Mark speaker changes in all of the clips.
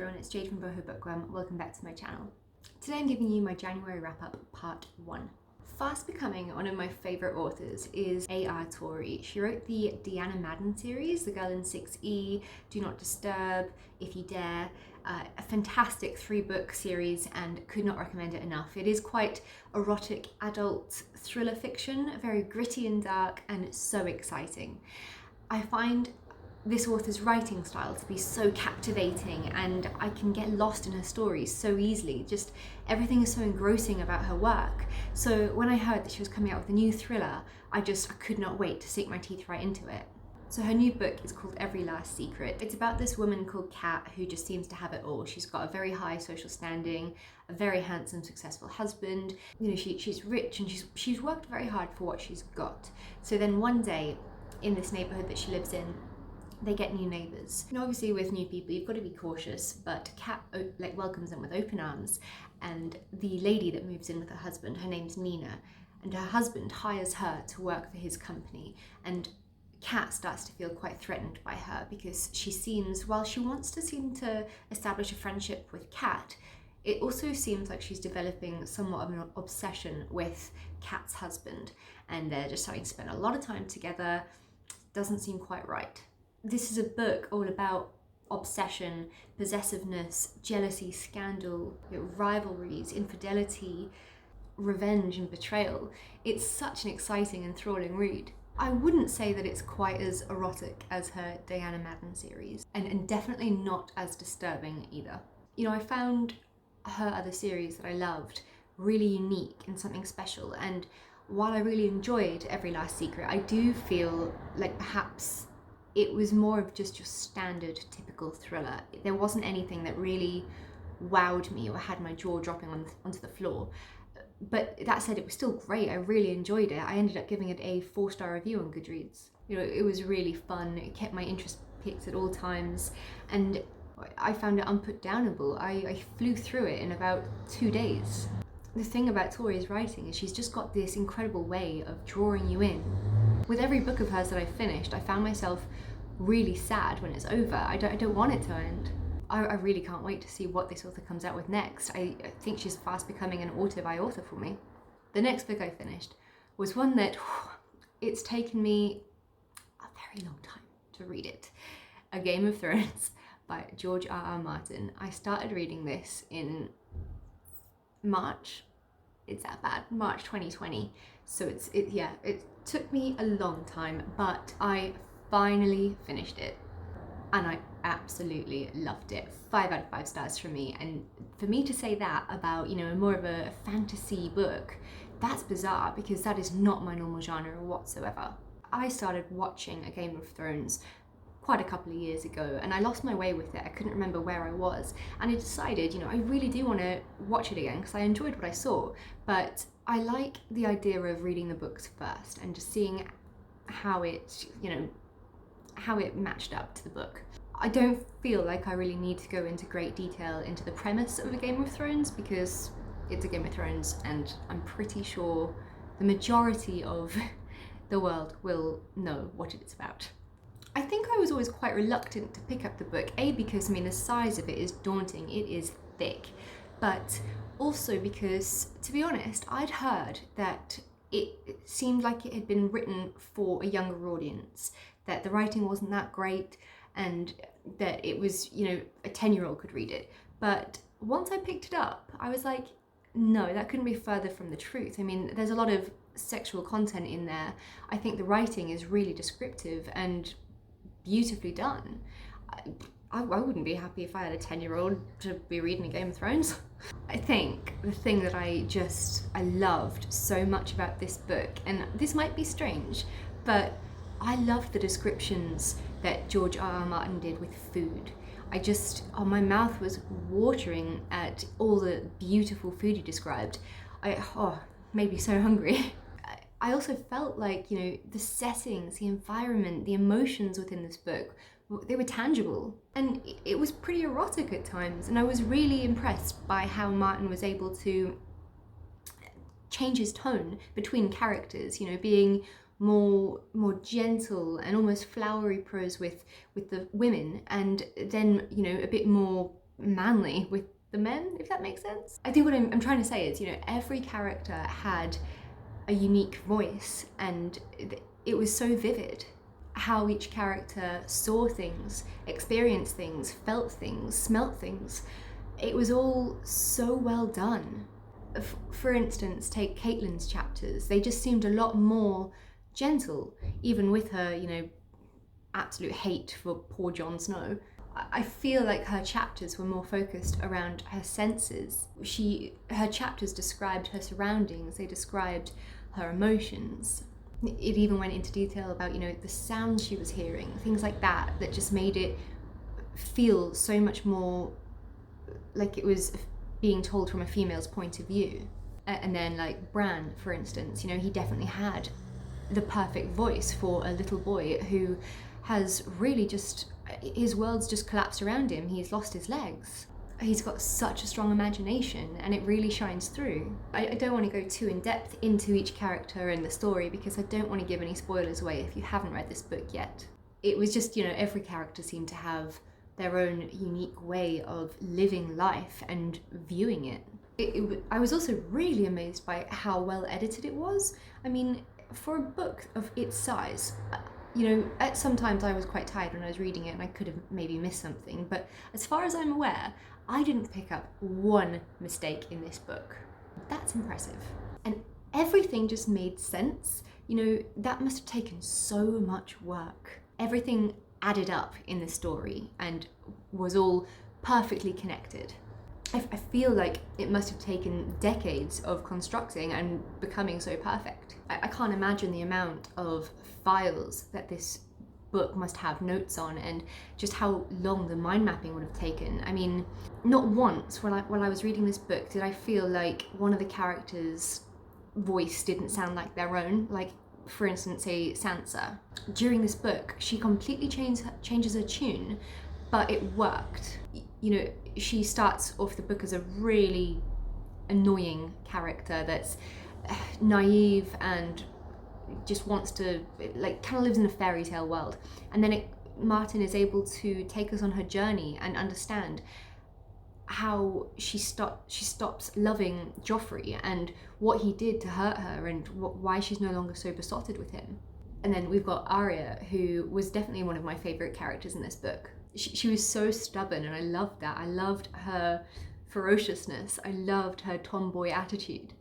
Speaker 1: everyone, it's Jade from Boho Bookworm. Welcome back to my channel. Today I'm giving you my January wrap-up part 1. Fast becoming one of my favourite authors is A.R. Torre. She wrote the Deanna Madden series, The Girl in 6E, Do Not Disturb, If You Dare, a fantastic 3-book series and could not recommend it enough. It is quite erotic adult thriller fiction, very gritty and dark and so exciting. I find this author's writing style to be so captivating and I can get lost in her stories so easily. Just everything is so engrossing about her work. So when I heard that she was coming out with a new thriller, I could not wait to sink my teeth right into it. So her new book is called Every Last Secret. It's about this woman called Kat who just seems to have it all. She's got a very high social standing, a very handsome, successful husband. You know, she's rich and she's worked very hard for what she's got. So then one day in this neighborhood that she lives in, they get new neighbours. And obviously with new people you've got to be cautious, but Kat welcomes them with open arms, and the lady that moves in with her husband, her name's Nina, and her husband hires her to work for his company, and Kat starts to feel quite threatened by her because she seems, while she wants to seem to establish a friendship with Kat, it also seems like she's developing somewhat of an obsession with Kat's husband, and they're just starting to spend a lot of time together. Doesn't seem quite right. This is a book all about obsession, possessiveness, jealousy, scandal, rivalries, infidelity, revenge and betrayal. It's such an exciting, enthralling read. I wouldn't say that it's quite as erotic as her Deanna Madden series, and definitely not as disturbing either. You know, I found her other series that I loved really unique and something special, and while I really enjoyed Every Last Secret, I do feel like perhaps it was more of just your standard typical thriller. There wasn't anything that really wowed me or had my jaw dropping onto the floor. But that said, it was still great. I really enjoyed it. I ended up giving it a 4-star review on Goodreads. You know, it was really fun. It kept my interest picked at all times, and I found it unputdownable. I flew through it in about 2 days. The thing about Torre's writing is she's just got this incredible way of drawing you in. With every book of hers that I finished, I found myself really sad when it's over. I don't want it to end. I really can't wait to see what this author comes out with next. I think she's fast becoming an author by author for me. The next book I finished was one that it's taken me a very long time to read it. A Game of Thrones by George R.R. Martin. I started reading this in March. It's that bad. March 2020. So it took me a long time, but I finally finished it and I absolutely loved it. 5 out of 5 stars from me. And for me to say that about, you know, more of a fantasy book, that's bizarre because that is not my normal genre whatsoever. I started watching A Game of Thrones quite a couple of years ago and I lost my way with it. I couldn't remember where I was, and I decided, you know, I really do want to watch it again because I enjoyed what I saw, but I like the idea of reading the books first and just seeing how it, you know, how it matched up to the book. I don't feel like I really need to go into great detail into the premise of A Game of Thrones because it's A Game of Thrones and I'm pretty sure the majority of the world will know what it's about. I think I was always quite reluctant to pick up the book, A, because, I mean, the size of it is daunting, it is thick, but also because, to be honest, I'd heard that it seemed like it had been written for a younger audience, that the writing wasn't that great, and that it was, you know, a 10-year-old could read it. But once I picked it up, I was like, no, that couldn't be further from the truth. I mean, there's a lot of sexual content in there. I think the writing is really descriptive and beautifully done. I wouldn't be happy if I had a 10-year-old to be reading A Game of Thrones. I think the thing that I loved so much about this book, and this might be strange, but I loved the descriptions that George R.R. Martin did with food. My mouth was watering at all the beautiful food he described. Made me so hungry. I also felt like, you know, the settings, the environment, the emotions within this book, they were tangible. And it was pretty erotic at times, and I was really impressed by how Martin was able to change his tone between characters, you know, being more gentle and almost flowery prose with the women, and then, you know, a bit more manly with the men, if that makes sense. I think what I'm trying to say is, every character had a unique voice, and it was so vivid how each character saw things, experienced things, felt things, smelt things. It was all so well done. For instance, take Caitlyn's chapters. They just seemed a lot more gentle, even with her, absolute hate for poor Jon Snow. I feel like her chapters were more focused around her senses. Her chapters described her surroundings, they described her emotions. It even went into detail about, the sounds she was hearing, things like that, that just made it feel so much more like it was being told from a female's point of view. And then like Bran, for instance, he definitely had the perfect voice for a little boy who has really just, his world's just collapsed around him. He's lost his legs. He's got such a strong imagination, and it really shines through. I don't want to go too in depth into each character and the story because I don't want to give any spoilers away if you haven't read this book yet. It was just, every character seemed to have their own unique way of living life and viewing it. I was also really amazed by how well edited it was. I mean, for a book of its size, at sometimes I was quite tired when I was reading it and I could have maybe missed something, but as far as I'm aware, I didn't pick up one mistake in this book. That's impressive. And everything just made sense. That must have taken so much work. Everything added up in the story and was all perfectly connected. I feel like it must have taken decades of constructing and becoming so perfect. I can't imagine the amount of files that this book must have notes on, and just how long the mind mapping would have taken. I mean, not once while I was reading this book did I feel like one of the characters' voice didn't sound like their own. Like, for instance, say Sansa. During this book, she completely changes her tune, but it worked. She starts off the book as a really annoying character that's naive and just wants to, kind of lives in a fairy tale world. And then Martin is able to take us on her journey and understand how she stops loving Joffrey and what he did to hurt her, and why she's no longer so besotted with him. And then we've got Arya, who was definitely one of my favourite characters in this book. She was so stubborn, and I loved that. I loved her ferociousness. I loved her tomboy attitude.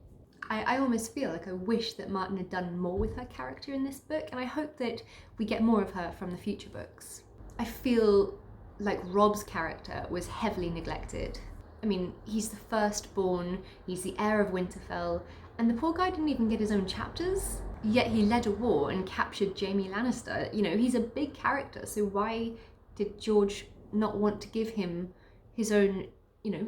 Speaker 1: I almost feel like I wish that Martin had done more with her character in this book, and I hope that we get more of her from the future books. I feel like Robb's character was heavily neglected. I mean, he's the firstborn, he's the heir of Winterfell, and the poor guy didn't even get his own chapters, yet he led a war and captured Jaime Lannister. He's a big character, so why did George not want to give him his own,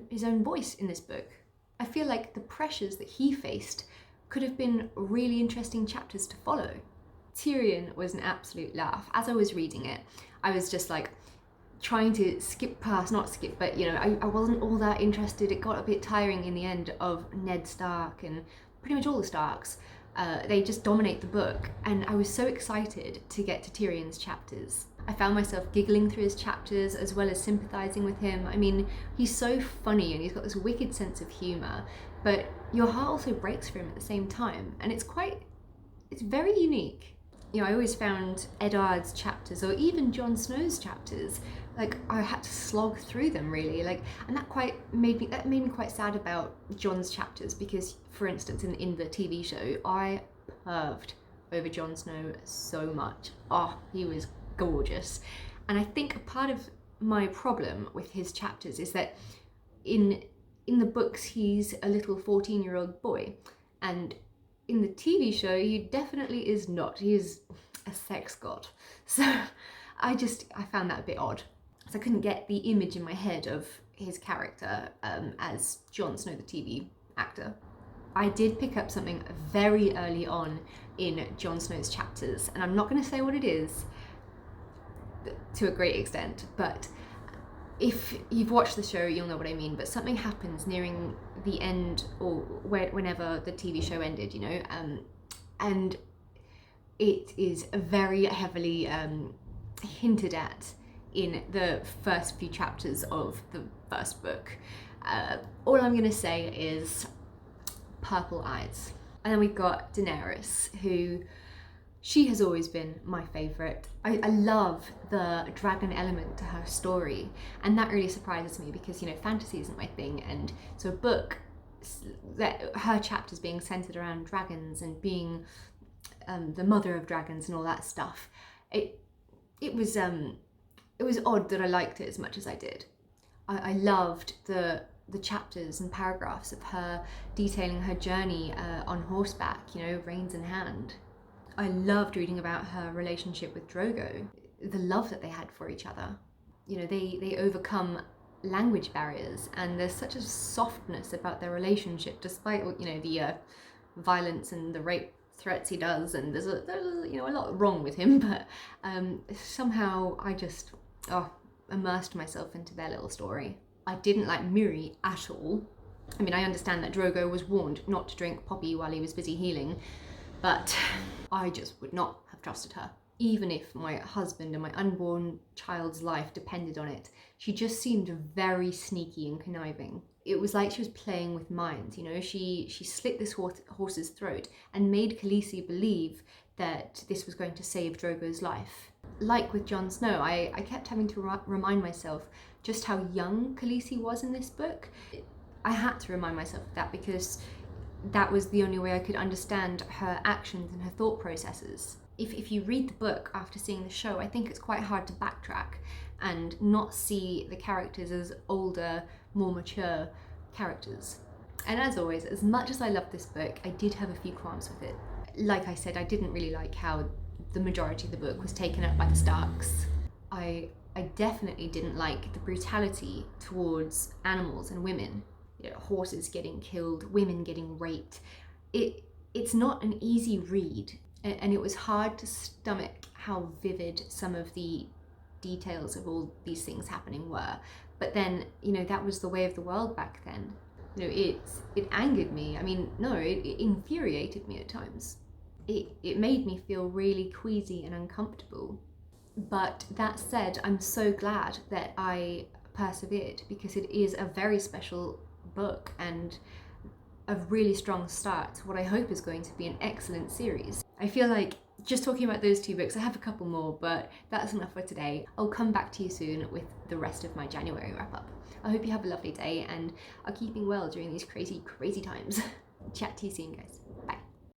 Speaker 1: his own voice in this book? I feel like the pressures that he faced could have been really interesting chapters to follow. Tyrion was an absolute laugh. As I was reading it, I was just like trying to not skip, but I wasn't all that interested. It got a bit tiring in the end of Ned Stark and pretty much all the Starks. They just dominate the book, and I was so excited to get to Tyrion's chapters. I found myself giggling through his chapters as well as sympathising with him. I mean, he's so funny and he's got this wicked sense of humour, but your heart also breaks for him at the same time, and it's very unique. I always found Eddard's chapters, or even Jon Snow's chapters, like I had to slog through them really, and that made me quite sad about Jon's chapters, because for instance in the TV show I perved over Jon Snow so much. Oh, he was gorgeous. And I think a part of my problem with his chapters is that in the books he's a little 14-year-old boy, and in the TV show he definitely is not. He is a sex god. So I found that a bit odd. So I couldn't get the image in my head of his character as Jon Snow, the TV actor. I did pick up something very early on in Jon Snow's chapters, and I'm not going to say what it is to a great extent, but if you've watched the show you'll know what I mean. But something happens nearing the end, or whenever the TV show ended, and it is very heavily hinted at in the first few chapters of the first book. All I'm gonna say is purple eyes. And then we've got Daenerys, who she has always been my favourite. I love the dragon element to her story, and that really surprises me because, you know, fantasy isn't my thing, and so a book that her chapters being centered around dragons and being the mother of dragons and all that stuff, it was odd that I liked it as much as I did. I loved the chapters and paragraphs of her detailing her journey on horseback, you know, reins in hand. I loved reading about her relationship with Drogo, the love that they had for each other. You know, they overcome language barriers, and there's such a softness about their relationship, despite, you know, the violence and the rape threats he does, and there's you know, a lot wrong with him, but somehow I just immersed myself into their little story. I didn't like Miri at all. I mean, I understand that Drogo was warned not to drink poppy while he was busy healing, but I just would not have trusted her. Even if my husband and my unborn child's life depended on it, she just seemed very sneaky and conniving. It was like she was playing with minds, you know. She slit this horse's throat and made Khaleesi believe that this was going to save Drogo's life. Like with Jon Snow, I kept having to remind myself just how young Khaleesi was in this book. I had to remind myself of that because that was the only way I could understand her actions and her thought processes. If you read the book after seeing the show, I think it's quite hard to backtrack and not see the characters as older, more mature characters. And as always, as much as I love this book, I did have a few qualms with it. Like I said, I didn't really like how the majority of the book was taken up by the Starks. I definitely didn't like the brutality towards animals and women. You know, horses getting killed, women getting raped. It's not an easy read, and it was hard to stomach how vivid some of the details of all these things happening were. But then, you know, that was the way of the world back then. You know, it angered me. I mean, no, it infuriated me at times. It made me feel really queasy and uncomfortable. But that said, I'm so glad that I persevered, because it is a very special book and a really strong start to what I hope is going to be an excellent series. I feel like just talking about those two books, I have a couple more, but that's enough for today. I'll come back to you soon with the rest of my January wrap up. I hope you have a lovely day and are keeping well during these crazy, crazy times. Chat to you soon, guys. Bye.